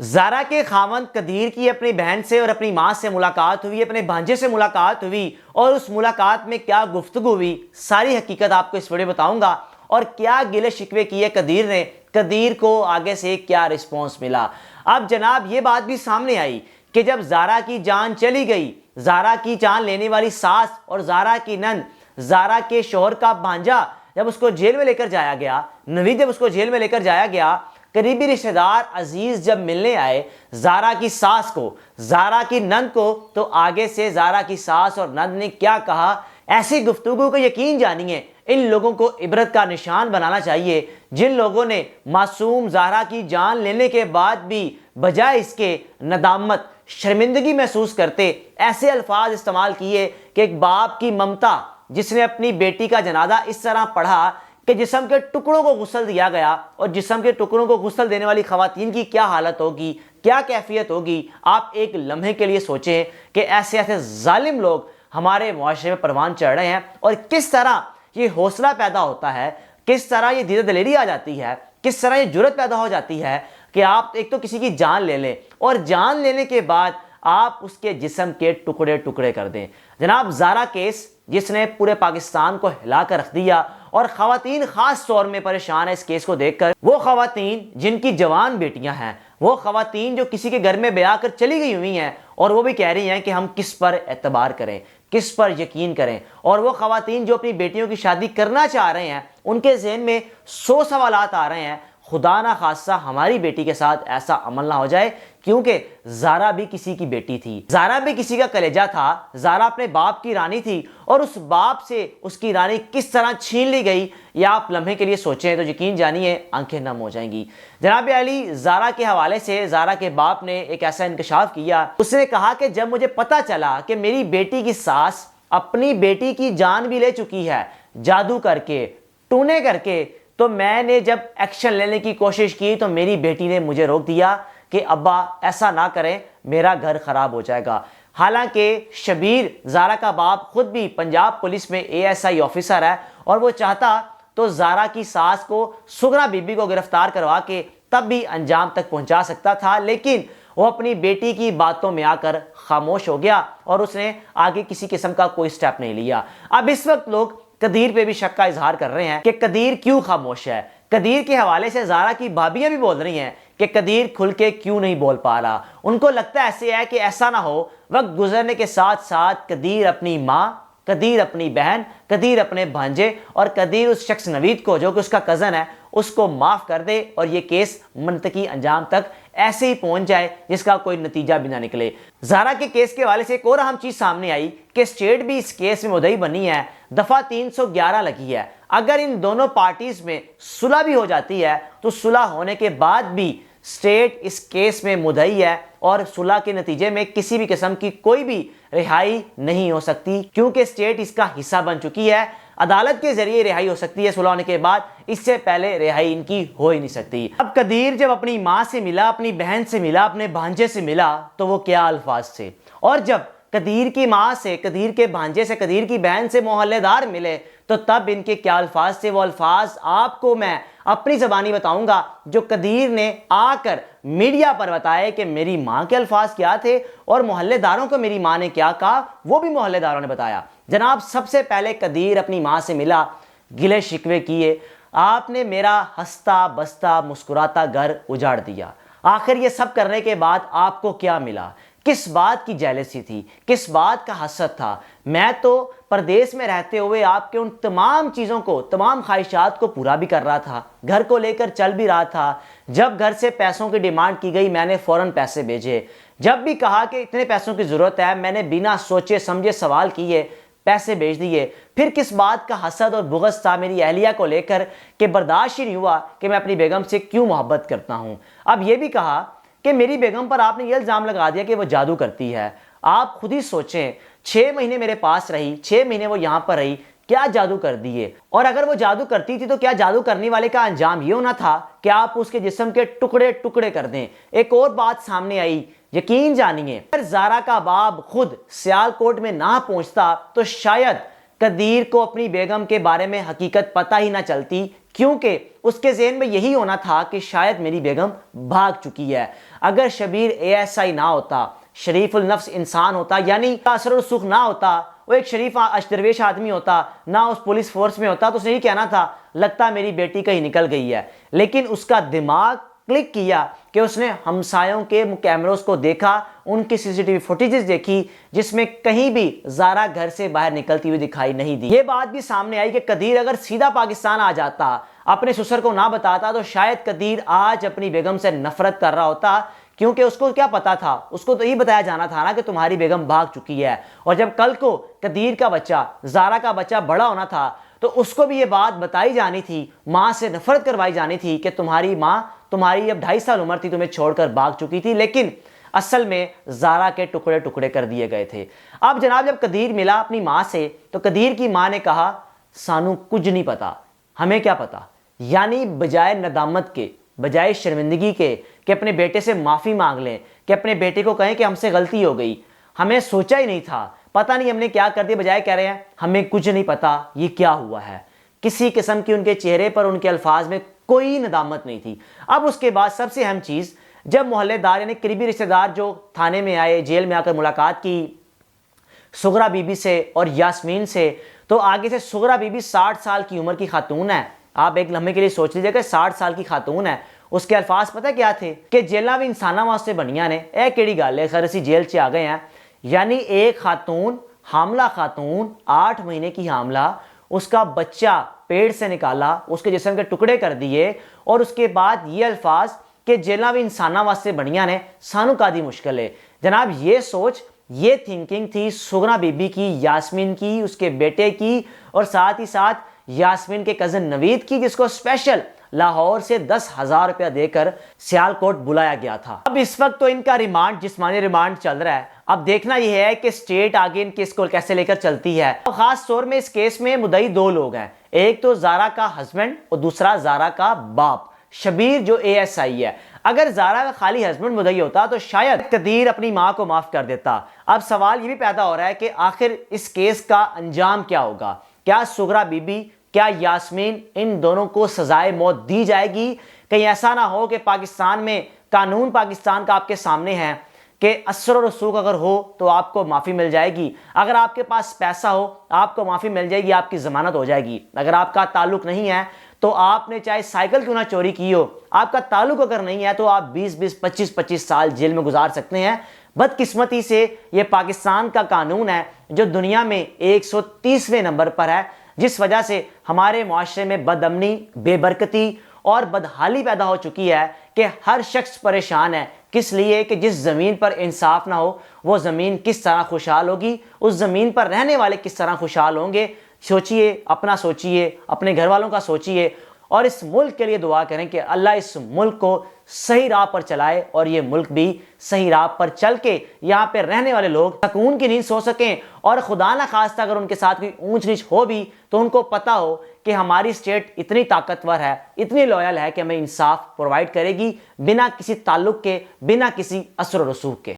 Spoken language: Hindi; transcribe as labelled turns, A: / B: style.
A: ज़ारा के खामंद कदीर की अपनी बहन से और अपनी माँ से मुलाकात हुई, अपने भांजे से मुलाकात हुई और उस मुलाकात में क्या गुफ्तगू हुई, सारी हकीकत आपको इस वीडियो बताऊंगा। और क्या गिले शिकवे किए कदीर ने, कदीर को आगे से क्या रिस्पॉन्स मिला। अब जनाब ये बात भी सामने आई कि जब ज़ारा की जान चली गई, ज़ारा की जान लेने वाली सास और ज़ारा की नंद, ज़ारा के शोहर का भांजा जब उसको जेल में लेकर जाया गया, नवीद जब उसको जेल में लेकर जाया गया, करीबी रिश्तेदार अजीज जब मिलने आए ज़ारा की सास को, ज़ारा की नंद को, तो आगे से ज़ारा की सास और नंद ने क्या कहा, ऐसी गुफ्तगू को यकीन जानिए इन लोगों को इबरत का निशान बनाना चाहिए जिन लोगों ने मासूम ज़ारा की जान लेने के बाद भी बजाय इसके नदामत, शर्मिंदगी महसूस करते ऐसे अल्फाज इस्तेमाल किए कि एक बाप की ममता जिसने अपनी बेटी का जनाजा इस तरह पढ़ा कि जिस्म के टुकड़ों को गुस्ल दिया गया, और जिस्म के टुकड़ों को गुस्ल देने वाली खवातीन की क्या हालत होगी, क्या कैफियत होगी। आप एक लम्हे के लिए सोचें कि ऐसे ऐसे जालिम लोग हमारे मुआशरे में परवान चढ़ रहे हैं और किस तरह ये हौसला पैदा होता है, किस तरह ये धीरे दलेरी आ जाती है, किस तरह ये जुर्रत पैदा हो जाती है कि आप एक तो किसी की जान ले लें और जान लेने के बाद आप उसके जिस्म के टुकड़े टुकड़े कर दें। जनाब ज़ारा केस जिसने पूरे पाकिस्तान को हिला कर रख दिया और ख़वातीन ख़ास तौर में परेशान है इस केस को देखकर। वो ख़वातीन जिनकी जवान बेटियां हैं, वो ख़वातीन जो किसी के घर में ब्याह कर चली गई हुई हैं और वो भी कह रही हैं कि हम किस पर एतबार करें, किस पर यकीन करें। और वो ख़वातीन जो अपनी बेटियों की शादी करना चाह रहे हैं, उनके जहन में 100 सवालात आ रहे हैं, खुदा ना खासा हमारी बेटी के साथ ऐसा अमल ना हो जाए, क्योंकि ज़ारा भी किसी की बेटी थी, ज़ारा भी किसी का कलेजा था, ज़ारा अपने बाप की रानी थी और उस बाप से उसकी रानी किस तरह छीन ली गई, या आप लम्हे के लिए सोचें तो यकीन जानिए आंखें नम हो जाएंगी। जनाब अली ज़ारा के हवाले से ज़ारा के बाप ने एक ऐसा इंकशाफ किया, उसने कहा कि जब मुझे पता चला कि मेरी बेटी की सास अपनी बेटी की जान भी ले चुकी है जादू करके, टूने करके, तो मैंने जब एक्शन लेने की कोशिश की तो मेरी बेटी ने मुझे रोक दिया कि अब्बा ऐसा ना करें, मेरा घर खराब हो जाएगा। हालांकि शबीर ज़ारा का बाप खुद भी पंजाब पुलिस में ASI ऑफिसर है और वो चाहता तो ज़ारा की सास को, सुगरा बीबी को गिरफ्तार करवा के तब भी अंजाम तक पहुंचा सकता था, लेकिन वो अपनी बेटी की बातों में आकर खामोश हो गया और उसने आगे किसी किस्म का कोई स्टेप नहीं लिया। अब इस वक्त लोग कदीर पे भी शक का इजहार कर रहे हैं कि कदीर क्यों खामोश है। कदीर के हवाले से ज़ारा की भाभियां भी बोल रही हैं कि कदीर खुल के क्यों नहीं बोल पा रहा। उनको लगता ऐसे है कि ऐसा ना हो वक्त गुजरने के साथ साथ कदीर अपनी माँ, कदीर अपनी बहन, कदीर अपने भांजे और कदीर उस शख्स नवीद को जो कि उसका कज़न है उसको माफ़ कर दे और ये केस मनतकी अंजाम तक ऐसे ही पहुंच जाए जिसका कोई नतीजा भी ना निकले। ज़ारा के केस के हवाले से एक और अहम चीज़ सामने आई कि स्टेट भी इस केस में मुद्दई बनी है, दफ़ा 311 लगी है। अगर इन दोनों पार्टीज में सुलह भी हो जाती है तो सुलह होने के बाद भी स्टेट इस केस में मुद्दई है और सुलह के नतीजे में किसी भी किस्म की कोई भी रिहाई नहीं हो सकती, क्योंकि स्टेट इसका हिस्सा बन चुकी है। अदालत के जरिए रिहाई हो सकती है सुलह होने के बाद, इससे पहले रिहाई इनकी हो ही नहीं सकती। अब कदीर जब अपनी माँ से मिला, अपनी बहन से मिला, अपने भांजे से मिला, तो वो क्या अल्फाज थे। और जब कदीर की माँ से, कदीर के भांजे से, कदीर की बहन से मोहल्लेदार मिले तो तब इनके क्या अल्फाज थे। वो अल्फाज आपको मैं अपनी ज़बानी बताऊंगा जो कदीर ने आकर मीडिया पर बताया कि मेरी माँ के अल्फाज क्या थे और मोहल्लेदारों को मेरी माँ ने क्या कहा, वो भी मोहल्लेदारों ने बताया। जनाब सबसे पहले कदीर अपनी माँ से मिला, गिले शिकवे किए, आपने मेरा हंसता बसता मुस्कुराता घर उजाड़ दिया। आखिर ये सब करने के बाद आपको क्या मिला, किस बात की जेलसी थी, किस बात का हसद था। मैं तो परदेश में रहते हुए आपके उन तमाम चीज़ों को, तमाम ख्वाहिशात को पूरा भी कर रहा था, घर को लेकर चल भी रहा था। जब घर से पैसों की डिमांड की गई मैंने फ़ौरन पैसे भेजे, जब भी कहा कि इतने पैसों की ज़रूरत है मैंने बिना सोचे समझे सवाल किए पैसे भेज दिए। फिर किस बात का हसद और बुग़्ज़ था मेरी अहलिया को लेकर कि बर्दाश्त ही नहीं हुआ कि मैं अपनी बेगम से क्यों मोहब्बत करता हूँ। अब ये भी कहा कि मेरी बेगम पर आपने ये इल्ज़ाम लगा दिया कि वो जादू करती है। आप खुद ही सोचें, 6 महीने मेरे पास रही, 6 महीने वो यहाँ पर रही, क्या जादू कर दिए। और अगर वो जादू करती थी तो क्या जादू करने वाले का अंजाम ये होना था कि आप उसके जिस्म के टुकड़े टुकड़े कर दें। एक और बात सामने आई, यकीन जानिए, अगर ज़ारा का बाप खुद सियालकोट में ना पहुंचता तो शायद कदीर को अपनी बेगम के बारे में हकीकत पता ही ना चलती, क्योंकि उसके ज़हन में यही होना था कि शायद मेरी बेगम भाग चुकी है। अगर शबीर एएसआई ना होता, शरीफुल नफ्स इंसान होता, यानी असर सुख ना होता, वो एक शरीफ अशदरवेश आदमी होता, ना उस पुलिस फोर्स में होता, तो उसने ये कहना था लगता मेरी बेटी कहीं निकल गई है। लेकिन उसका दिमाग क्लिक किया कि उसने हमसायों के कैमरों को देखा, उनकी सीसीटीवी फुटेजेस देखी, जिसमें कहीं भी ज़ारा घर से बाहर निकलती हुई दिखाई नहीं दी। ये बात भी सामने आई कि कदीर अगर सीधा पाकिस्तान आ जाता, अपने ससुर को ना बताता, तो शायद कदीर आज अपनी बेगम से नफरत कर रहा होता, क्योंकि उसको क्या पता था, उसको तो यही बताया जाना था ना कि तुम्हारी बेगम भाग चुकी है। और जब कल को कदीर का बच्चा, ज़ारा का बच्चा बड़ा होना था, तो उसको भी ये बात बताई जानी थी, माँ से नफरत करवाई जानी थी कि तुम्हारी माँ, तुम्हारी अब 2.5 साल उम्र थी, तुम्हें छोड़कर भाग चुकी थी। लेकिन असल में ज़ारा के टुकड़े टुकड़े कर दिए गए थे। अब जनाब जब कदीर मिला अपनी माँ से, तो कदीर की माँ ने कहा सानू कुछ नहीं पता, हमें क्या पता। यानी बजाय नदामत के, बजाय शर्मिंदगी के कि अपने बेटे से माफ़ी मांग लें, कि अपने बेटे को कहें कि हमसे गलती हो गई, हमें सोचा ही नहीं था, पता नहीं हमने क्या कर दिया, बजाय कह रहे हैं हमें कुछ नहीं पता ये क्या हुआ है। किसी किस्म की उनके चेहरे पर, उनके अल्फाज में कोई नदामत नहीं थी। अब उसके बाद सबसे अहम चीज़, जब मोहल्लेदार यानी करीबी रिश्तेदार जो थाने में आए, जेल में आकर मुलाकात की सुगरा बीबी से और यास्मीन से, तो आगे से सुगरा बीबी 60 साल की उम्र की खातून है। आप एक लम्हे के लिए सोच लीजिएगा, 60 साल की खातून है। उसके अल्फाज पता क्या थे कि जेल भी इंसाना वास्ते बनिया ने, ए केड़ी गल है, खैर असी जेल च आ गए हैं। यानी एक खातून, हामला खातून, 8 महीने की हामला, उसका बच्चा पेट से निकाला, उसके जिस्म के टुकड़े कर दिए, और उसके बाद ये अल्फाज कि जेल भी इंसाना वास्ते बनिया ने, सानू कादी मुश्किल है। जनाब ये सोच, ये थिंकिंग थी सुगरा बीबी की, यास्मीन की, उसके बेटे की, और साथ ही साथ यास्मीन के कज़न नवीद की, जिसको स्पेशल लाहौर से 10,000 रुपया देकर सियालकोट बुलाया गया था। अब इस वक्त तो इनका रिमांड, जिस्मानी रिमांड चल रहा है। अब देखना यह है कि स्टेट आगे इन केस को कैसे लेकर चलती है। तो खास तौर में इस केस में मुद्दई 2 लोग हैं, एक तो ज़ारा का हस्बैंड और दूसरा ज़ारा का बाप शबीर जो एएसआई है। अगर ज़ारा का खाली हस्बैंड मुद्दई होता तो शायद कदीर अपनी माँ को माफ कर देता। अब सवाल ये भी पैदा हो रहा है कि आखिर इस केस का अंजाम क्या होगा। क्या सुगरा बीबी, क्या यास्मीन, इन दोनों को सजाए मौत दी जाएगी? कहीं ऐसा ना हो कि पाकिस्तान में कानून, पाकिस्तान का आपके सामने है कि असर और रसूख अगर हो तो आपको माफ़ी मिल जाएगी, अगर आपके पास पैसा हो आपको माफ़ी मिल जाएगी, आपकी ज़मानत हो जाएगी। अगर आपका ताल्लुक नहीं है तो आपने चाहे साइकिल क्यों ना चोरी की हो, आपका ताल्लुक अगर नहीं है तो आप 20-20, 25-25 साल जेल में गुजार सकते हैं। बदकिस्मती से ये पाकिस्तान का कानून है जो दुनिया में 130वें नंबर पर है, जिस वजह से हमारे माशरे में बदअमनी, बेबरकती और बदहाली पैदा हो चुकी है कि हर शख्स परेशान है। किस लिए? कि जिस ज़मीन पर इंसाफ ना हो वो ज़मीन किस तरह खुशहाल होगी, उस ज़मीन पर रहने वाले किस तरह खुशहाल होंगे। सोचिए, अपना सोचिए, अपने घर वालों का सोचिए, और इस मुल्क के लिए दुआ करें कि अल्लाह इस मुल्क को सही राह पर चलाए और ये मुल्क भी सही राह पर चल के यहाँ पे रहने वाले लोग सुकून की नींद सो सकें, और खुदा ना खास्ता अगर उनके साथ कोई ऊंच नीच हो भी तो उनको पता हो कि हमारी स्टेट इतनी ताकतवर है, इतनी लॉयल है कि हमें इंसाफ प्रोवाइड करेगी बिना किसी ताल्लुक के, बिना किसी असर रसूख के।